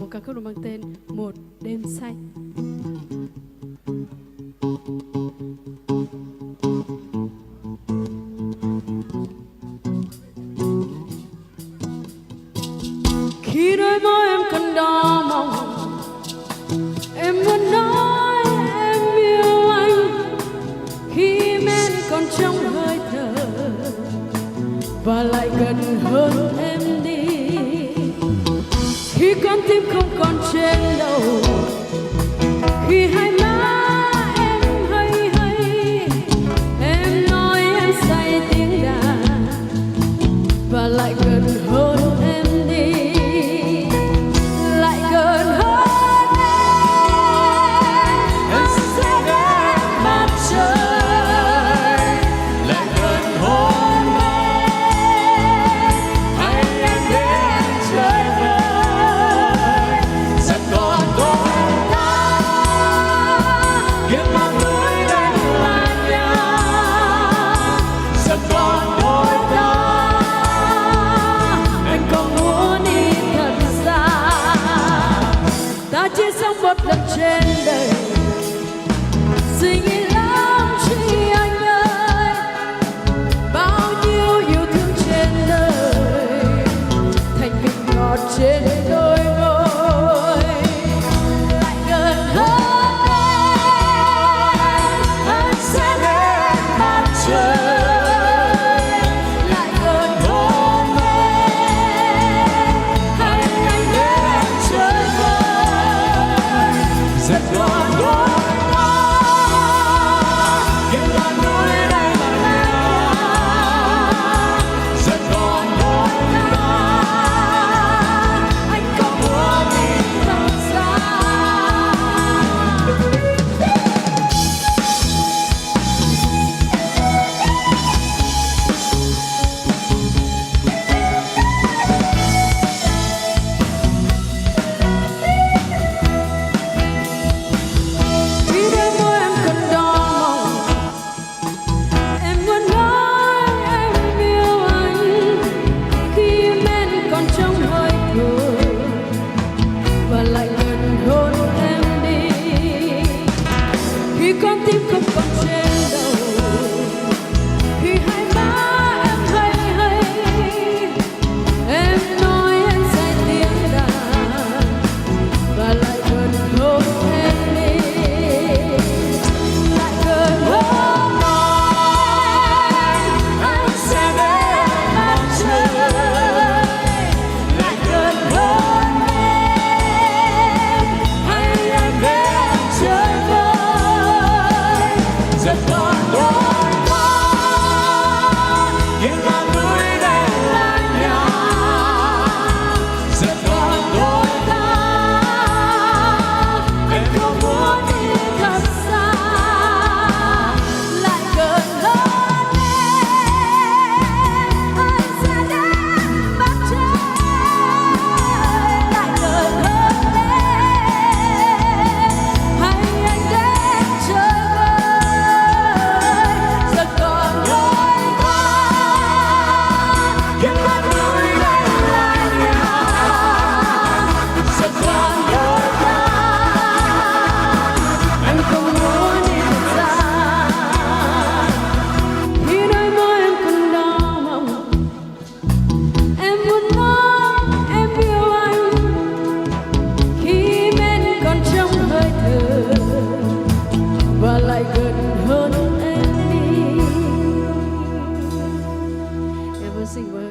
một ca khúc được mang tên Một Đêm Say. Khi đôi môi em còn đỏ mong, em muốn nói em yêu anh. Khi men còn trong hơi thở và lại gần hơn em đi. Khi con tim không còn trên đầu, khi hai má em hay hay, em nói em say tiếng đàn và lại gần hơn em đi. Lại gần hơn em sẽ đến mặt trời. Lại gần hơn em, hay em đến chơi vơi. Sẽ còn đôi ta, kiếp mang núi đây là nhà. Sẽ còn đôi ta, anh có muốn đi thật xa. Ta chỉ sống một lần trên đời, suy nghĩ lắm chi anh ơi. Bao nhiêu yêu thương trên đời thành vị ngọt trên đôi môi. Lại gần hơn em, anh sẽ đến mặt trời. Lại gần hơn em, hay anh đến chơi vơi. Sẽ còn đôi ta, kiếp là núi đây là nhà. Sẽ còn đôi ta, anh có muốn đi thật xa. Khi đôi môi em còn đỏ mong, em muốn nói em yêu anh. Khi men còn trong hơi thở và lại gần hơn em đi. Khi con tim không còn trên đầu, khi hai má em hay hay, em nói em say tiếng đàn và lại gần hơn em đi. Lại gần hơn em, anh sẽ đến mặt trời. Lại gần hơn em, hay anh đến chơi vơi. Rất còn đôi ta, kiếp là núi đây là nhà. Rất còn đôi ta, em không muốn đi thật xa. Lại gần hơn em, anh sẽ đến mặt trời. Lại gần hơn em, hay anh đến chơi vơi. Rất còn đôi ta, kiếp là núi đây là nhà. Rất còn đôi ta, anh không muốn đi thật xa. Khi đôi môi em còn đỏ mong, em muốn nói em yêu anh. Khi men còn trong hơi thở và lại gần hơn em đi. Em muốn xin với